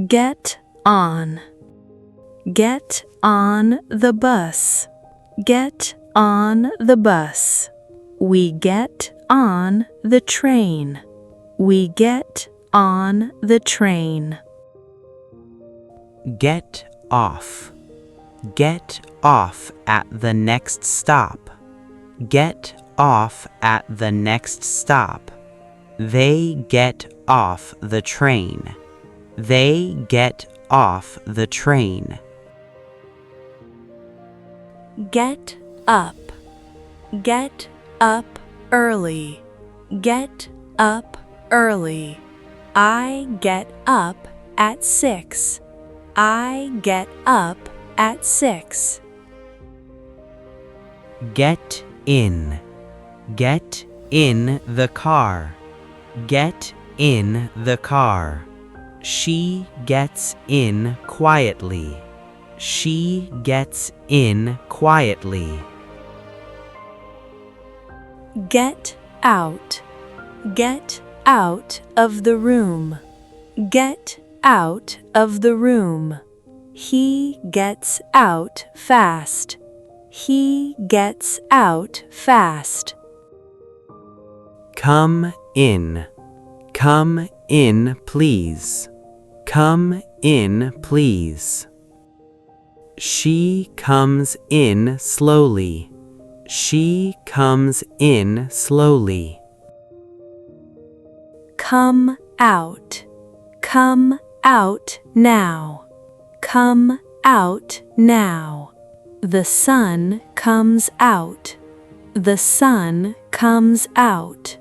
Get on. Get on the bus. Get on the bus. We get on the train. We get on the train. Get off. Get off at the next stop. Get off at the next stop. They get off the train. They get off the train. Get up. Get up early. Get up early. I get up at 6. I get up at 6. Get in. Get in the car. Get in the car. She gets in quietly. She gets in quietly. Get out. Get out of the room. Get out of the room. He gets out fast. He gets out fast. Come in. Come in, please. Come in, please. She comes in slowly. She comes in slowly. Come out. Come out now. Come out now. The sun comes out. The sun comes out.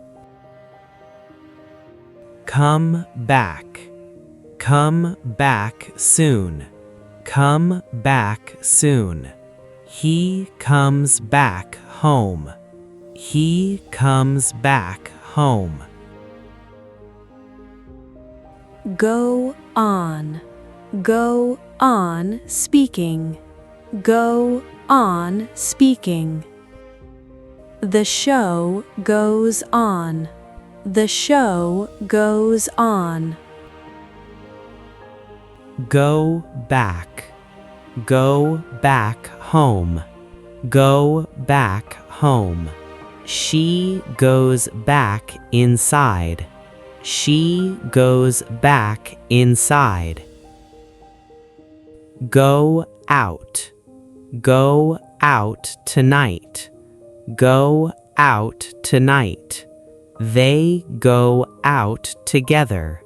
Come back. Come back soon. Come back soon. He comes back home. He comes back home. Go on. Go on speaking. Go on speaking. The show goes on. The show goes on. Go back. Go back home. Go back home. She goes back inside. She goes back inside. Go out. Go out tonight. Go out tonight. They go out together.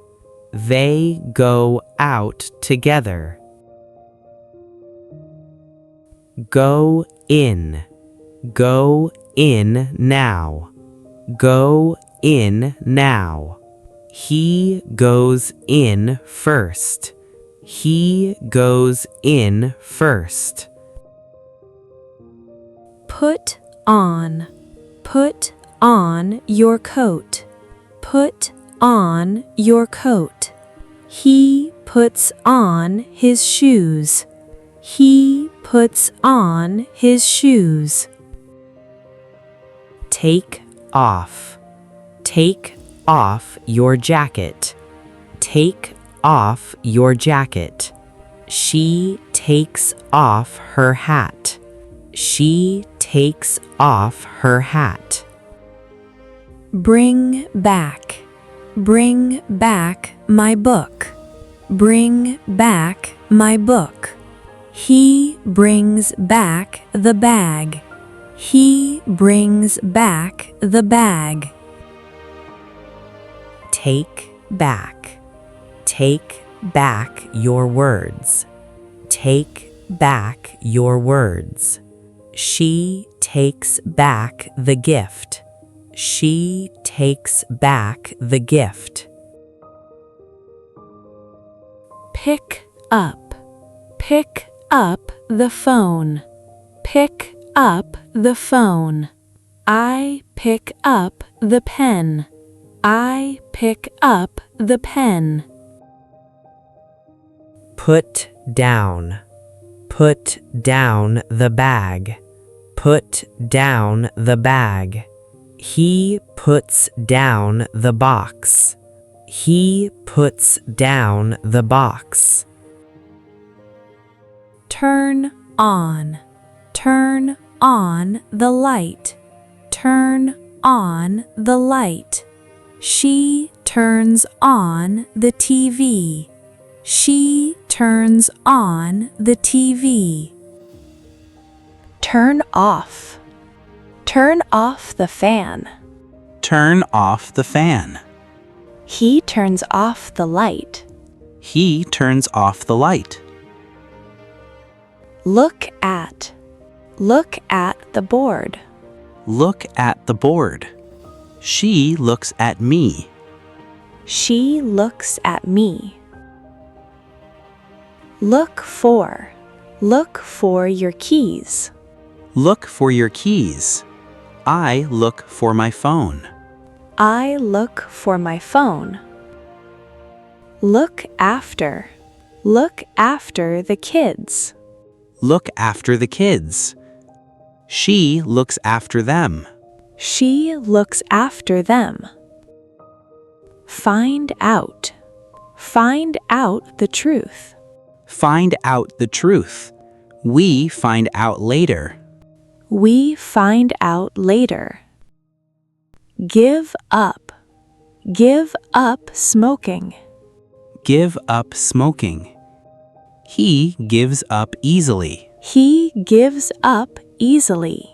They go out together. Go in. Go in now. Go in now. He goes in first. He goes in first. Put on. Put on your coat. Put on your coat. He puts on his shoes. He puts on his shoes. Take off. Take off your jacket. Take off your jacket. She takes off her hat. She takes off her hat. Bring back. Bring back my book. Bring back my book. He brings back the bag. He brings back the bag. Take back. Take back your words. Take back your words. She takes back the gift. She takes back the gift. Pick up. Pick up the phone. Pick up the phone. I pick up the pen. I pick up the pen. Put down. Put down the bag. Put down the bag. He puts down the box. He puts down the box. Turn on. Turn on the light. Turn on the light. She turns on the TV. She turns on the TV. Turn off. Turn off the fan. Turn off the fan. He turns off the light. He turns off the light. Look at. Look at the board. Look at the board. She looks at me. She looks at me. Look for. Look for your keys. Look for your keys. I look for my phone. I look for my phone. Look after. Look after the kids. Look after the kids. She looks after them. She looks after them. Find out. Find out the truth. Find out the truth. We find out later. We find out later. Give up. Give up smoking. Give up smoking. He gives up easily. He gives up easily.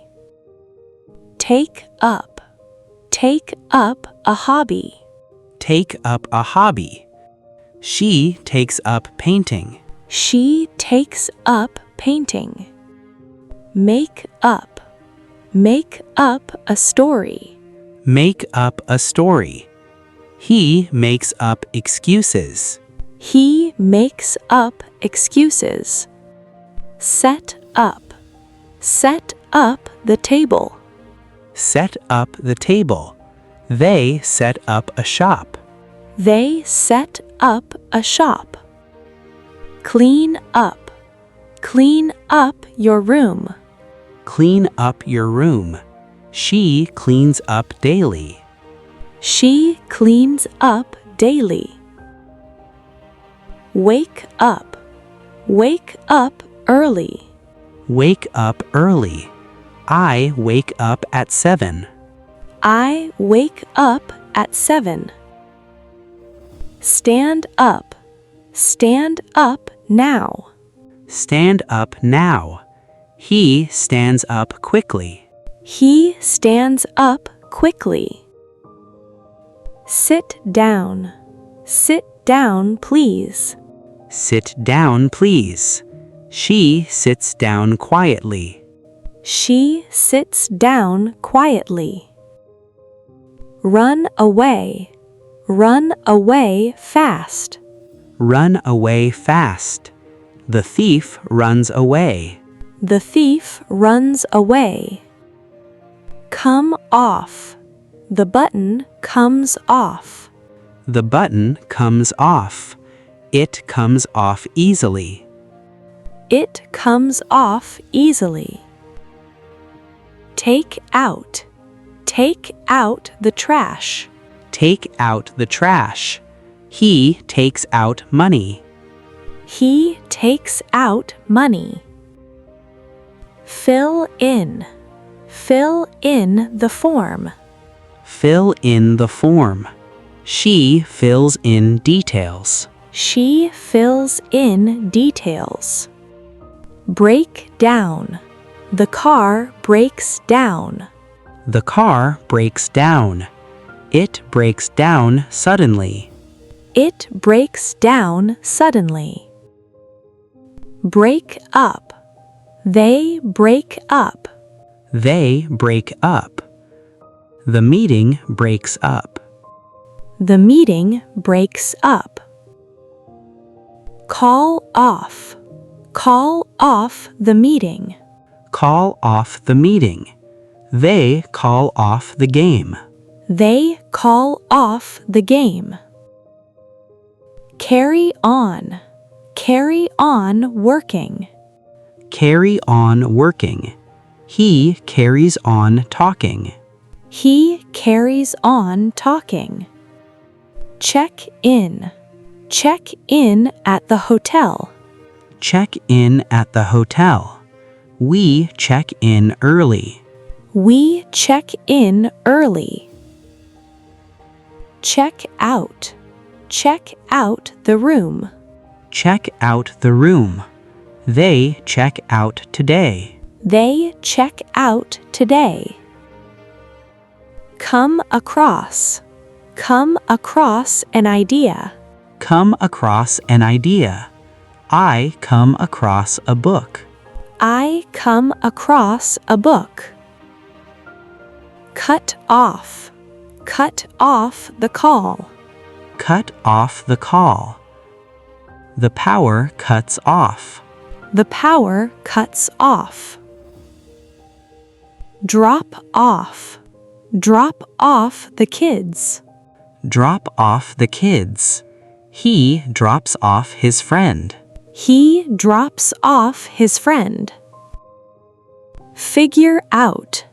Take up. Take up a hobby. Take up a hobby. She takes up painting. She takes up painting. Make up. Make up a story. Make up a story. He makes up excuses. He makes up excuses. Set up. Set up the table. Set up the table. They set up a shop. They set up a shop. Clean up. Clean up your room. Clean up your room. She cleans up daily. She cleans up daily. Wake up. Wake up early. Wake up early. I wake up at 7. I wake up at 7. Stand up. Stand up now. Stand up now. He stands up quickly. He stands up quickly. Sit down. Sit down, please. Sit down, please. She sits down quietly. She sits down quietly. Run away. Run away fast. Run away fast. The thief runs away. The thief runs away. Come off. The button comes off. The button comes off. It comes off easily. It comes off easily. Take out. Take out the trash. Take out the trash. He takes out money. He takes out money. Fill in. Fill in the form. Fill in the form. She fills in details. She fills in details. Break down. The car breaks down. The car breaks down. It breaks down suddenly. It breaks down suddenly. Break up. They break up. They break up. The meeting breaks up. The meeting breaks up. Call off. Call off the meeting. Call off the meeting. They call off the game. They call off the game. Carry on. Carry on working. Carry on working. He carries on talking. He carries on talking. Check in. Check in at the hotel. Check in at the hotel. We check in early. We check in early. Check out. Check out the room. Check out the room. They check out today. They check out today. Come across. Come across an idea. Come across an idea. I come across a book. I come across a book. Cut off. Cut off the call. Cut off the call. The power cuts off. The power cuts off. Drop off. Drop off the kids. Drop off the kids. He drops off his friend. He drops off his friend. Figure out.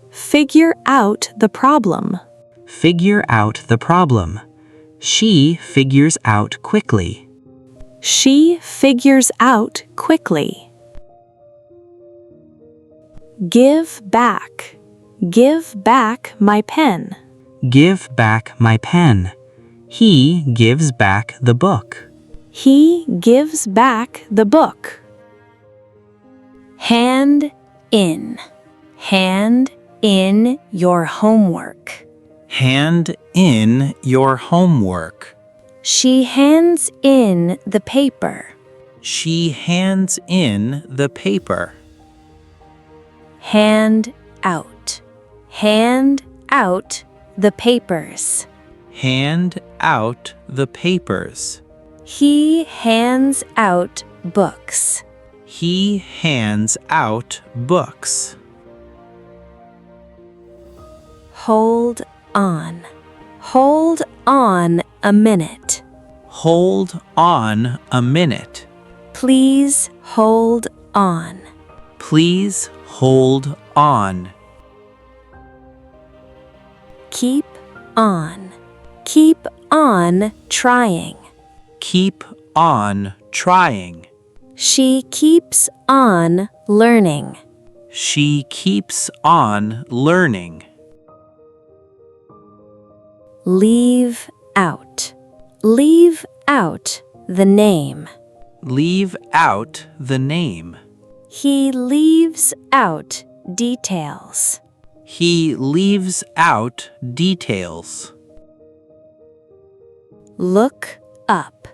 Figure out the problem. Figure out the problem. She figures out quickly. She figures out quickly. Give back. Give back my pen. Give back my pen. He gives back the book. He gives back the book. Hand in. Hand in your homework. Hand in your homework. She hands in the paper. She hands in the paper. Hand out. Hand out the papers. Hand out the papers. He hands out books. He hands out books. Hold on. Hold on a minute. Hold on a minute. Please hold on. Please hold on. Keep on. Keep on trying. Keep on trying. She keeps on learning. She keeps on learning. Leave out. Leave out the name. Leave out the name. He leaves out details. He leaves out details. Look up.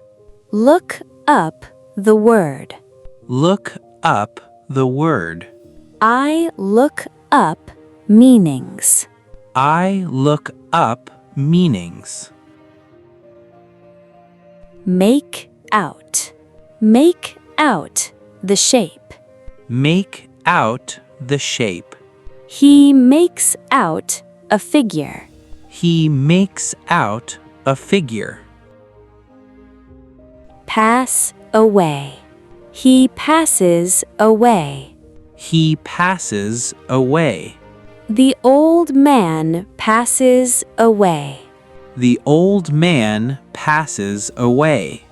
Look up the word. Look up the word. I look up meanings. I look up meanings. Make out. Make out the shape. Make out the shape. He makes out a figure. He makes out a figure. Pass away. He passes away. He passes away. The old man passes away. The old man passes away.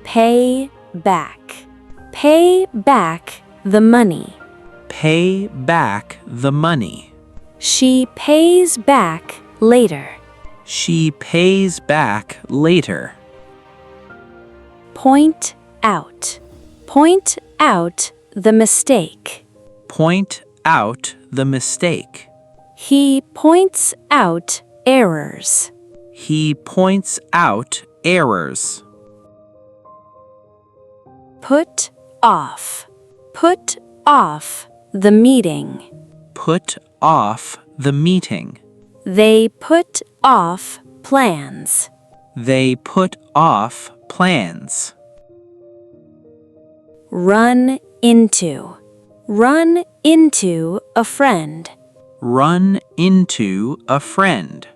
Pay back. Pay back the money. Pay back the money. She pays back later. She pays back later. Point out. Point out the mistake. Point out the mistake. He points out errors. He points out errors. Put off. Put off the meeting. Put off the meeting. They put off plans. They put off plans. Run into. Run into a friend. Run into a friend.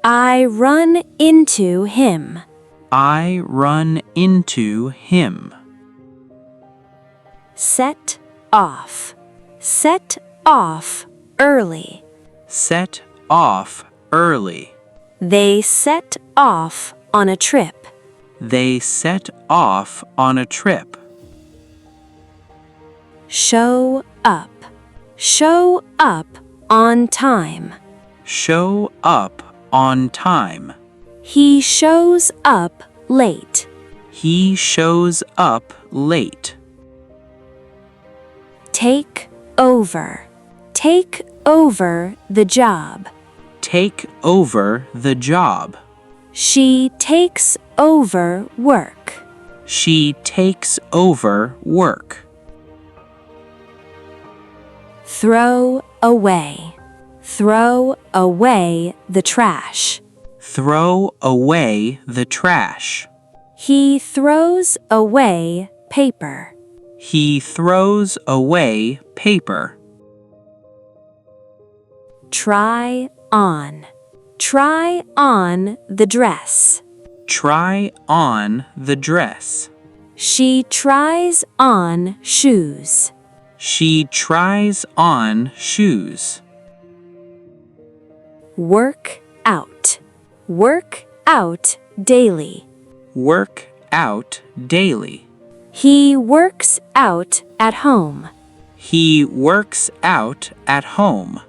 I run into him. I run into him. Set off. Set off early. Set off early. They set off on a trip. They set off on a trip. Show up. Show up on time. Show up on time. He shows up late. He shows up late. Take over. Take over the job. Take over the job. She takes over work. She takes over work. Throw away. Throw away the trash. Throw away the trash. He throws away paper. He throws away paper. Try on. Try on the dress. Try on the dress. She tries on shoes. She tries on shoes. Work out. Work out daily. Work out daily. He works out at home. He works out at home.